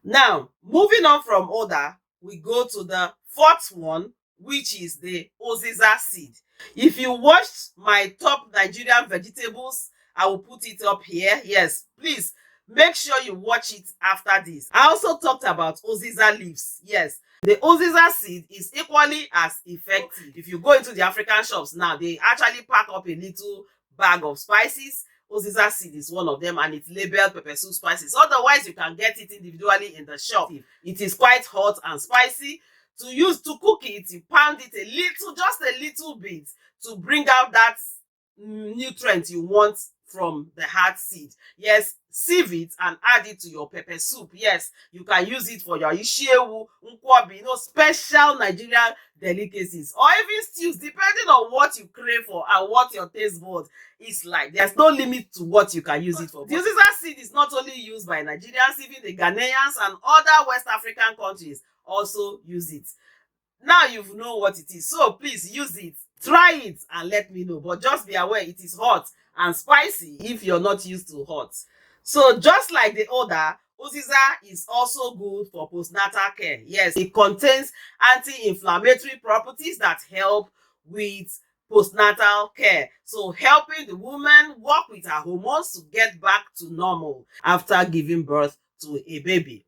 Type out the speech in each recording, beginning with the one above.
Now, moving on from odor, we go to the fourth one, which is the Uziza seed. If you watched my top Nigerian vegetables, I will put it up here. Yes, please make sure you watch it after this. I also talked about Uziza leaves. Yes, the Uziza seed is equally as effective. If you go into the African shops now, they actually pack up a little bag of spices. Uziza seed is one of them, and it's labeled pepper soup spices. Otherwise, you can get it individually in the shop. It is quite hot and spicy. To cook it, you pound it a little, just a little bit, to bring out that nutrient you want from the hard seed. Yes, sieve it and add it to your pepper soup. Yes, you can use it for your ishewu, nkwobi, special Nigerian delicacies, or even stews, depending on what you crave for and what your taste buds is like. There's no limit to what you can use it for. The Uziza seed is not only used by Nigerians, even the Ghanaians and other West African countries also use it. Now you know what it is, so please use it, try it and let me know. But just be aware, it is hot and spicy if you're not used to hot. So just like the other, Uziza is also good for postnatal care. Yes, it contains anti-inflammatory properties that help with postnatal care, so helping the woman work with her hormones to get back to normal after giving birth to a baby.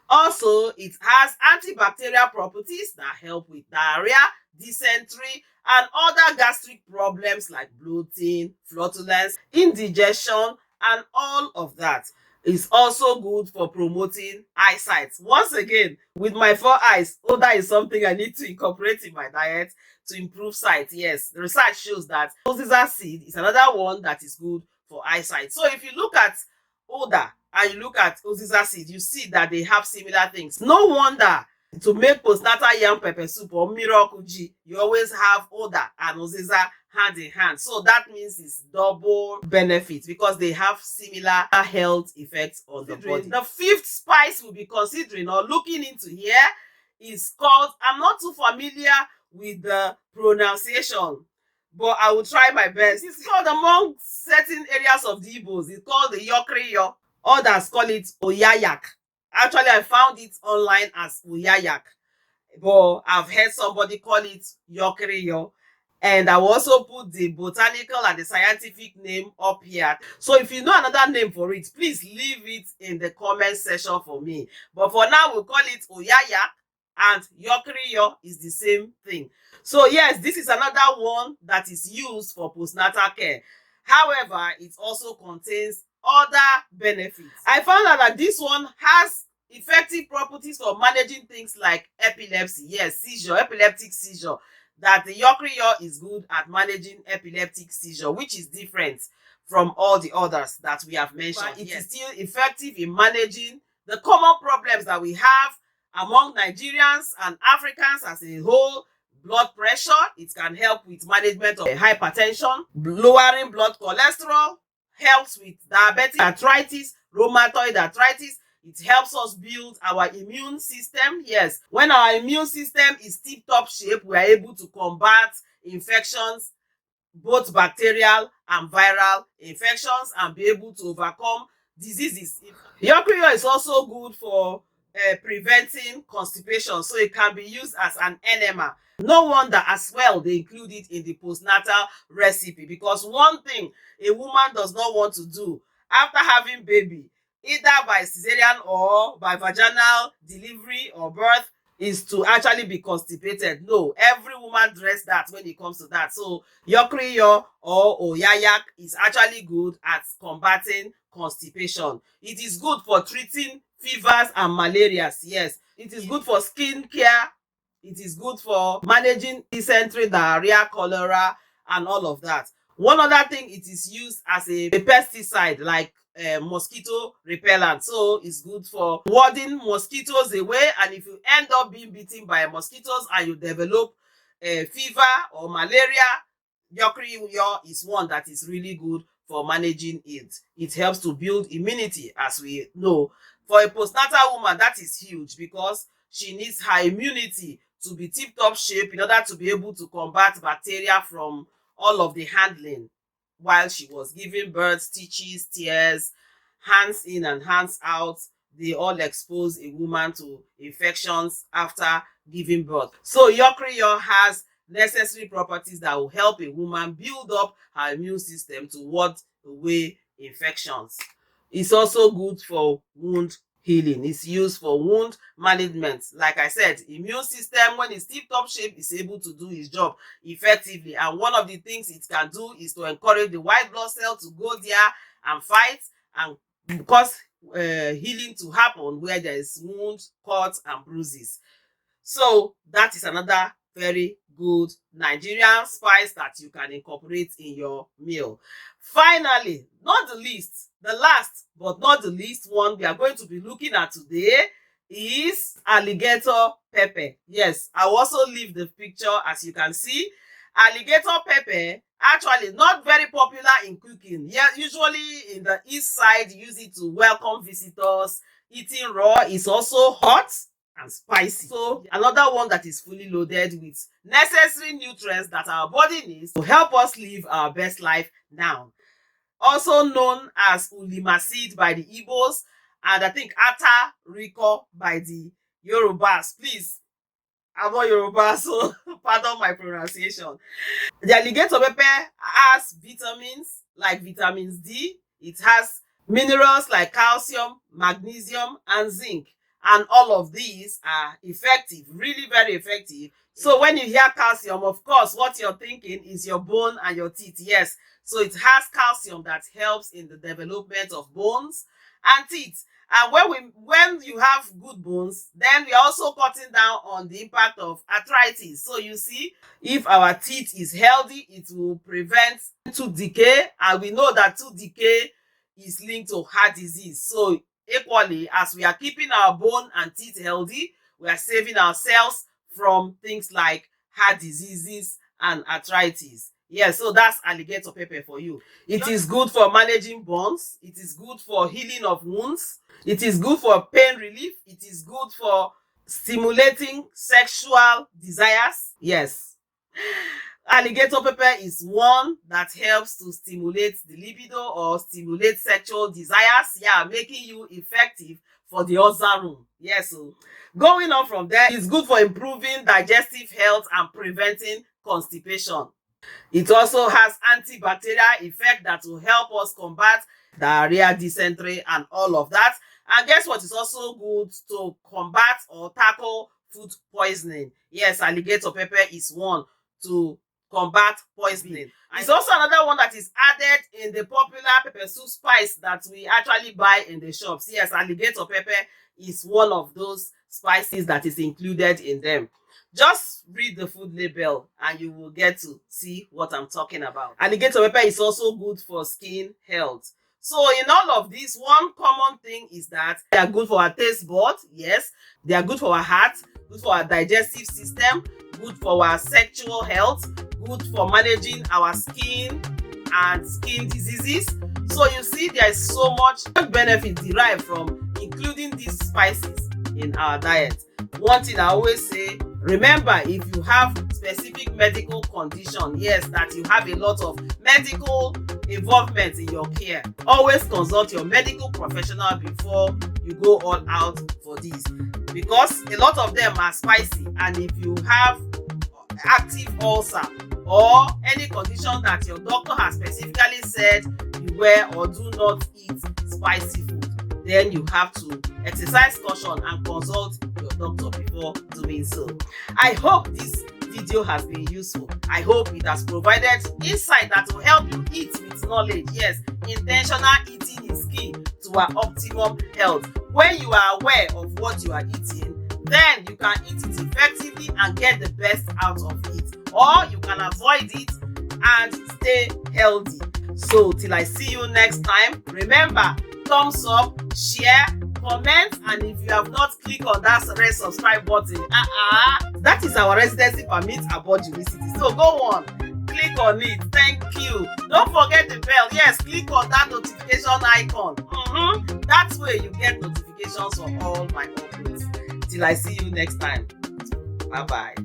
Also, it has antibacterial properties that help with diarrhea, dysentery, and other gastric problems like bloating, flatulence, indigestion, and all of that. It's also good for promoting eyesight. Once again, with my 4 eyes, odor is something I need to incorporate in my diet to improve sight. Yes, the research shows that Uziza seed is another one that is good for eyesight. So if you look at odor and you look at Uziza seed, you see that they have similar things. No wonder to make postnatal yam pepper soup or miracle ji, you always have odor and Uziza hand in hand. So that means it's double benefit because they have similar health effects on the body. The fifth spice we'll be considering or looking into here is called, I'm not too familiar with the pronunciation, but I will try my best. It's called, among certain areas of the Igbos, it's called the Yokrio. Others call it Uyayak. Actually, I found it online as Uyayak, but I've heard somebody call it Yokrio. And I will also put the botanical and the scientific name up here. So if you know another name for it, please leave it in the comment section for me. But for now, we'll call it Uyayak, and Yokrio is the same thing. So yes, this is another one that is used for postnatal care. However, it also contains other benefits. I found out that this one has effective properties for managing things like epilepsy. Yes, seizure, epileptic seizure. That the Yokrio is good at managing epileptic seizure, which is different from all the others that we have mentioned. But it is still effective in managing the common problems that we have among Nigerians and Africans as a whole. Blood pressure, it can help with management of hypertension, lowering blood cholesterol, helps with diabetic arthritis, rheumatoid arthritis. It helps us build our immune system. Yes, when our immune system is tip-top shape, we are able to combat infections, both bacterial and viral infections, and be able to overcome diseases. Yokrio is also good for preventing constipation, so it can be used as an enema. No wonder as well they include it in the postnatal recipe, because one thing a woman does not want to do after having baby, either by cesarean or by vaginal delivery or birth, is to actually be constipated. No, every woman dreads that when it comes to that. So Yokrio or Uyayak is actually good at combating constipation. It is good for treating fevers and malarias. Yes, it is good for skin care. It is good for managing dysentery, diarrhea, cholera, and all of that. One other thing, it is used as a pesticide, like mosquito repellent. So it's good for warding mosquitoes away. And if you end up being bitten by mosquitoes and you develop fever or malaria, Yokrio is one that is really good for managing it. It helps to build immunity, as we know. For a postnatal woman, that is huge because she needs her immunity to be tip-top shape in order to be able to combat bacteria from all of the handling while she was giving birth, stitches, tears, hands in and hands out, they all expose a woman to infections after giving birth. So Yokrio has necessary properties that will help a woman build up her immune system to ward away infections. It's also good for wound healing. It's used for wound management. Like I said, immune system, when it's tip-top shape, is able to do its job effectively. And one of the things it can do is to encourage the white blood cell to go there and fight and cause healing to happen where there is wound, cuts, and bruises. So that is another very good Nigerian spice that you can incorporate in your meal. Finally, not the least, the last but not the least one we are going to be looking at today is alligator pepper. Yes, I will also leave the picture as you can see. Alligator pepper, actually not very popular in cooking. Yeah, usually in the east side, use it to welcome visitors. Eating raw is also hot and spicy. So another one that is fully loaded with necessary nutrients that our body needs to help us live our best life now. Also known as Uziza Seed by the Igbos, and I think Atiti by the Yorubas. Please, I'm not Yoruba, so pardon my pronunciation. The alligator pepper has vitamins like vitamins D. It has minerals like calcium, magnesium, and zinc. And all of these are effective, really very effective. So when you hear calcium, of course, what you're thinking is your bone and your teeth. Yes, so it has calcium that helps in the development of bones and teeth. And when you have good bones, then we are also cutting down on the impact of arthritis. So you see, if our teeth is healthy, it will prevent tooth decay. And we know that tooth decay is linked to heart disease. So equally, as we are keeping our bone and teeth healthy, we are saving ourselves from things like heart diseases and arthritis. Yeah, so that's alligator pepper for you. It is good for managing burns. It is good for healing of wounds. It is good for pain relief. It is good for stimulating sexual desires. Yes. Alligator pepper is one that helps to stimulate the libido or stimulate sexual desires. Yeah, making you effective for the other room. Yes, so going on from there, it's good for improving digestive health and preventing constipation. It also has antibacterial effect that will help us combat diarrhea, dysentery, and all of that. And guess what? It's also good to combat or tackle food poisoning. Yes, alligator pepper is one to combat poisoning. It's also another one that is added in the popular pepper soup spice that we actually buy in the shops. Yes, alligator pepper is one of those spices that is included in them. Just read the food label and you will get to see what I'm talking about. Alligator pepper is also good for skin health. So in all of this, one common thing is that they are good for our taste buds. Yes, they are good for our heart, good for our digestive system, good for our sexual health, good for managing our skin and skin diseases. So you see, there is so much benefit derived from including these spices in our diet. One thing I always say, remember, if you have specific medical condition, yes, that you have a lot of medical involvement in your care, always consult your medical professional before you go all out for this, because a lot of them are spicy. And if you have active ulcer or any condition that your doctor has specifically said beware or do not eat spicy food, then you have to exercise caution and consult your doctor before doing so. I hope this video has been useful. I hope it has provided insight that will help you eat with knowledge. Yes, intentional eating is key to our optimum health. When you are aware of what you are eating, then you can eat it effectively and get the best out of it, or you can avoid it and stay healthy. So till I see you next time, remember, thumbs up, share, comment, and if you have not clicked on that red subscribe button, that is our residency permit about JulieCity. So go on, click on it. Thank you. Don't forget the bell. Yes, click on that notification icon. That's where you get notifications for all my uploads. Till I see you next time. Bye bye.